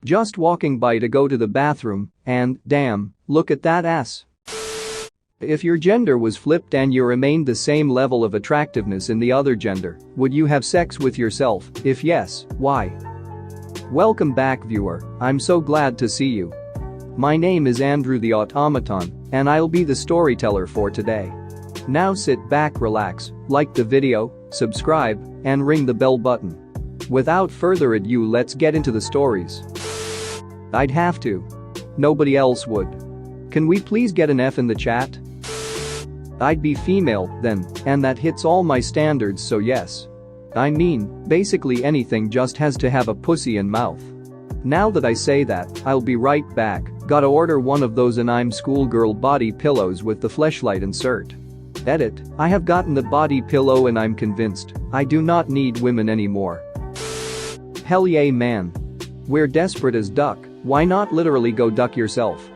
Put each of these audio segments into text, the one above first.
Just walking by to go to the bathroom, and, damn, look at that ass. If your gender was flipped and you remained the same level of attractiveness in the other gender, would you have sex with yourself? If yes, why? Welcome back, viewer, I'm so glad to see you. My name is Andrew the Automaton, and I'll be the storyteller for today. Now sit back, relax, like the video, subscribe, and ring the bell button. Without further ado, let's get into the stories. I'd have to. Nobody else would. Can we please get an F in the chat? I'd be female, then, and that hits all my standards, so yes. I mean, basically anything just has to have a pussy and mouth. Now that I say that, I'll be right back. Gotta order one of those anime schoolgirl body pillows with the fleshlight insert. Edit, I have gotten the body pillow and I'm convinced I do not need women anymore. Hell yeah, man. We're desperate as duck, why not literally go duck yourself?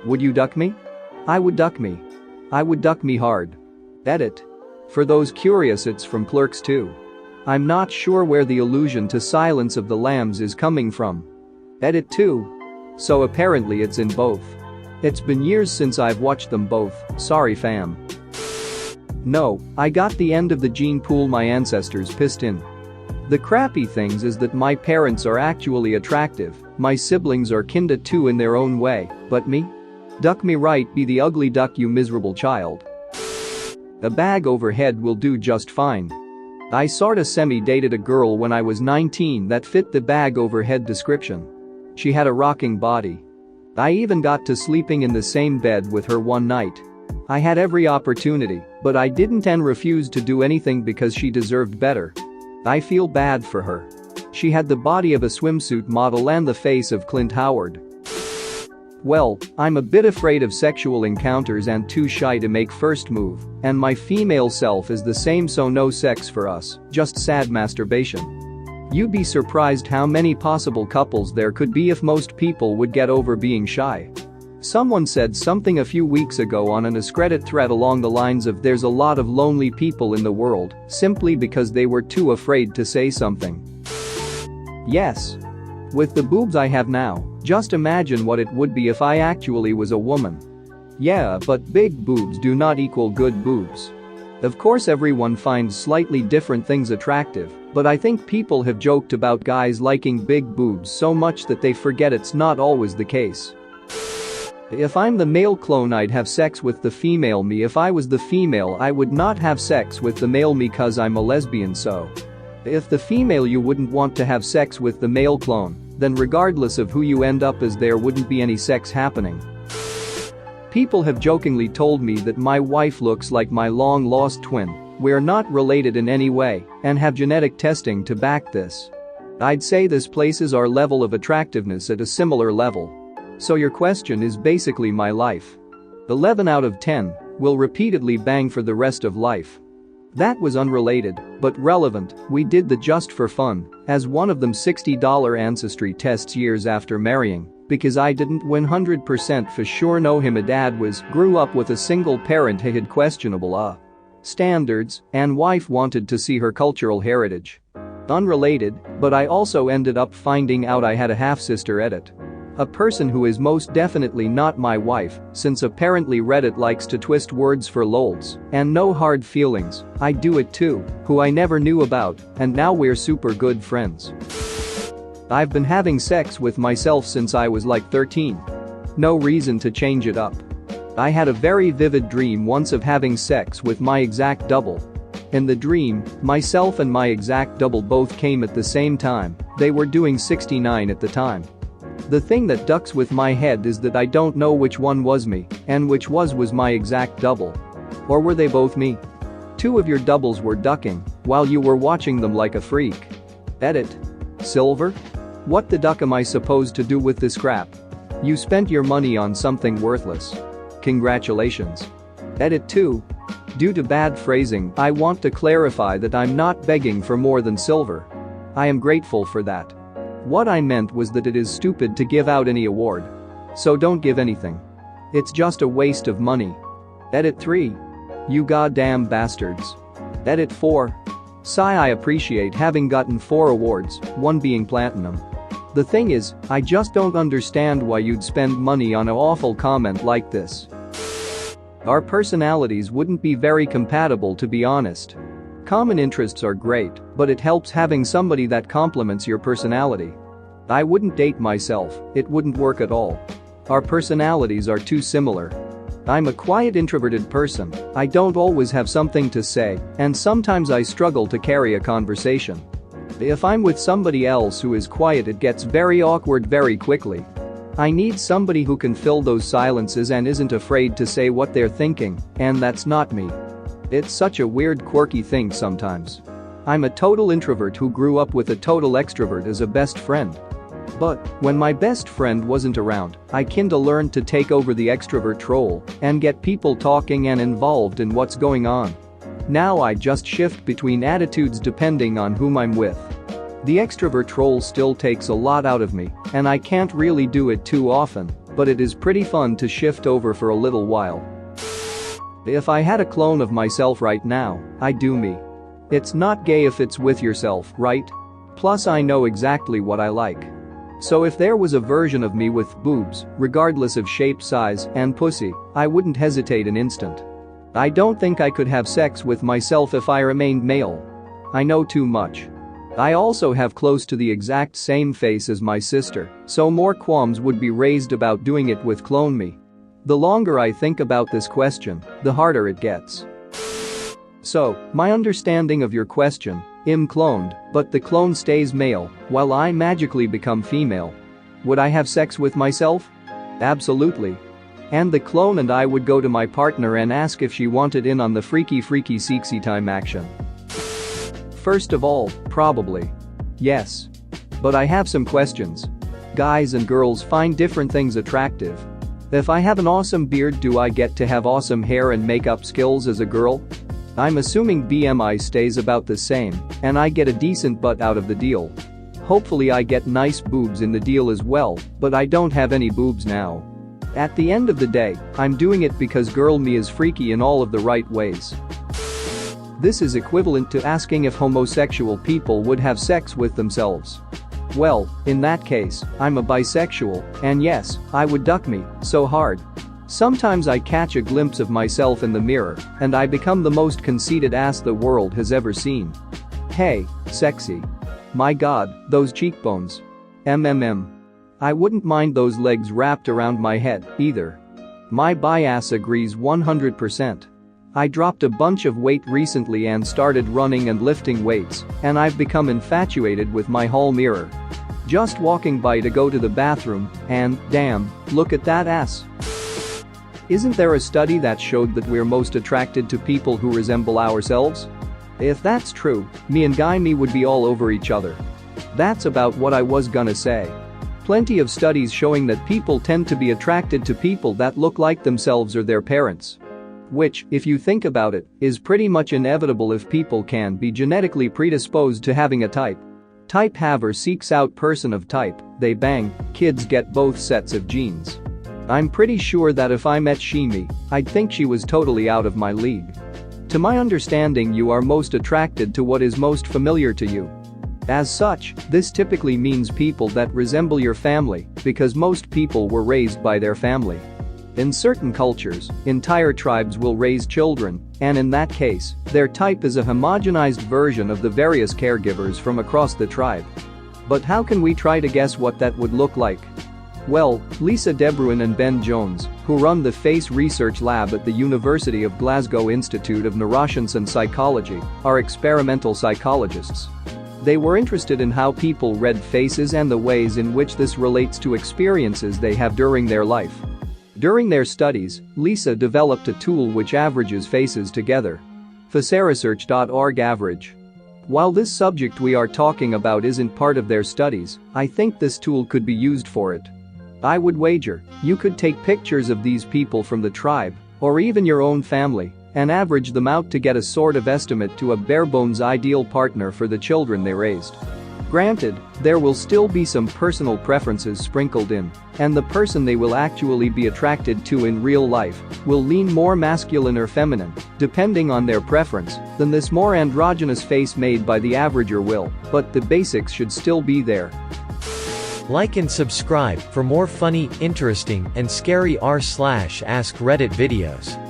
Would you duck me? I would duck me. I would duck me hard. Edit. For those curious, it's from Clerks 2. I'm not sure where the allusion to Silence of the Lambs is coming from. Edit 2. So apparently it's in both. It's been years since I've watched them both, sorry fam. No, I got the end of the gene pool my ancestors pissed in. The crappy things is that my parents are actually attractive, my siblings are kinda too in their own way, but me? Duck me right, be the ugly duck, you miserable child. A bag overhead will do just fine. I sorta semi-dated a girl when I was 19 that fit the bag overhead description. She had a rocking body. I even got to sleeping in the same bed with her one night. I had every opportunity, but I didn't and refused to do anything because she deserved better. I feel bad for her. She had the body of a swimsuit model and the face of Clint Howard. Well, I'm a bit afraid of sexual encounters and too shy to make first move, and my female self is the same, so no sex for us, just sad masturbation. You'd be surprised how many possible couples there could be if most people would get over being shy. Someone said something a few weeks ago on an Reddit thread along the lines of there's a lot of lonely people in the world simply because they were too afraid to say something. Yes. With the boobs I have now, just imagine what it would be if I actually was a woman. Yeah, but big boobs do not equal good boobs. Of course everyone finds slightly different things attractive, but I think people have joked about guys liking big boobs so much that they forget it's not always the case. If I'm the male clone, I'd have sex with the female me. If I was the female, I would not have sex with the male me cause I'm a lesbian. So if the female you wouldn't want to have sex with the male clone, then regardless of who you end up as, there wouldn't be any sex happening. People have jokingly told me that my wife looks like my long-lost twin. We're not related in any way and have genetic testing to back this. I'd say this places our level of attractiveness at a similar level. So your question is basically my life. 11 out of 10 will repeatedly bang for the rest of life. That was unrelated, but relevant. We did the just for fun, as one of them $60 ancestry tests years after marrying, because I didn't 100% for sure know him. A dad grew up with a single parent who had questionable standards, and wife wanted to see her cultural heritage. Unrelated, but I also ended up finding out I had a half-sister. Edit. A person who is most definitely not my wife, since apparently Reddit likes to twist words for lols, and no hard feelings, I do it too, who I never knew about, and now we're super good friends. I've been having sex with myself since I was like 13. No reason to change it up. I had a very vivid dream once of having sex with my exact double. In the dream, myself and my exact double both came at the same time. They were doing 69 at the time. The thing that ducks with my head is that I don't know which one was me and which was my exact double. Or were they both me? Two of your doubles were ducking while you were watching them like a freak. Edit. Silver? What the duck am I supposed to do with this crap? You spent your money on something worthless. Congratulations. Edit 2. Due to bad phrasing, I want to clarify that I'm not begging for more than silver. I am grateful for that. What I meant was that it is stupid to give out any award. So don't give anything. It's just a waste of money. Edit 3. You goddamn bastards. Edit 4. Sigh, I appreciate having gotten 4 awards, one being platinum. The thing is, I just don't understand why you'd spend money on an awful comment like this. Our personalities wouldn't be very compatible, to be honest. Common interests are great, but it helps having somebody that complements your personality. I wouldn't date myself, it wouldn't work at all. Our personalities are too similar. I'm a quiet introverted person, I don't always have something to say, and sometimes I struggle to carry a conversation. If I'm with somebody else who is quiet, it gets very awkward very quickly. I need somebody who can fill those silences and isn't afraid to say what they're thinking, and that's not me. It's such a weird, quirky thing sometimes. I'm a total introvert who grew up with a total extrovert as a best friend. But when my best friend wasn't around, I kinda learned to take over the extrovert role and get people talking and involved in what's going on. Now I just shift between attitudes depending on whom I'm with. The extrovert role still takes a lot out of me, and I can't really do it too often, but it is pretty fun to shift over for a little while. If I had a clone of myself right now, I'd do me. It's not gay if it's with yourself, right? Plus I know exactly what I like. So if there was a version of me with boobs, regardless of shape, size, and pussy, I wouldn't hesitate an instant. I don't think I could have sex with myself if I remained male. I know too much. I also have close to the exact same face as my sister, so more qualms would be raised about doing it with clone me. The longer I think about this question, the harder it gets. So, my understanding of your question, I'm cloned, but the clone stays male, while I magically become female. Would I have sex with myself? Absolutely. And the clone and I would go to my partner and ask if she wanted in on the freaky sexy time action. First of all, probably. Yes. But I have some questions. Guys and girls find different things attractive. If I have an awesome beard, do I get to have awesome hair and makeup skills as a girl? I'm assuming BMI stays about the same, and I get a decent butt out of the deal. Hopefully I get nice boobs in the deal as well, but I don't have any boobs now. At the end of the day, I'm doing it because girl me is freaky in all of the right ways. This is equivalent to asking if homosexual people would have sex with themselves. Well, in that case, I'm a bisexual, and yes, I would duck me so hard. Sometimes I catch a glimpse of myself in the mirror, and I become the most conceited ass the world has ever seen. Hey, sexy. My god, those cheekbones. I wouldn't mind those legs wrapped around my head, either. My bi-ass agrees 100%. I dropped a bunch of weight recently and started running and lifting weights, and I've become infatuated with my hall mirror. Just walking by to go to the bathroom, and, damn, look at that ass. Isn't there a study that showed that we're most attracted to people who resemble ourselves? If that's true, me and Guy me would be all over each other. That's about what I was gonna say. Plenty of studies showing that people tend to be attracted to people that look like themselves or their parents. Which, if you think about it, is pretty much inevitable if people can be genetically predisposed to having a type. Type haver seeks out person of type, they bang, kids get both sets of genes. I'm pretty sure that if I met Shimi, I'd think she was totally out of my league. To my understanding, you are most attracted to what is most familiar to you. As such, this typically means people that resemble your family, because most people were raised by their family. In certain cultures, entire tribes will raise children, and in that case, their type is a homogenized version of the various caregivers from across the tribe. But how can we try to guess what that would look like? Well, Lisa DeBruin and Ben Jones, who run the Face Research Lab at the University of Glasgow Institute of Neuroscience and Psychology, are experimental psychologists. They were interested in how people read faces and the ways in which this relates to experiences they have during their life. During their studies, Lisa developed a tool which averages faces together. Faceresearch.org average. While this subject we are talking about isn't part of their studies, I think this tool could be used for it. I would wager you could take pictures of these people from the tribe, or even your own family, and average them out to get a sort of estimate to a bare-bones ideal partner for the children they raised. Granted, there will still be some personal preferences sprinkled in, and the person they will actually be attracted to in real life will lean more masculine or feminine, depending on their preference, than this more androgynous face made by the averager will, but the basics should still be there. Like and subscribe for more funny, interesting, and scary r/ask Reddit videos.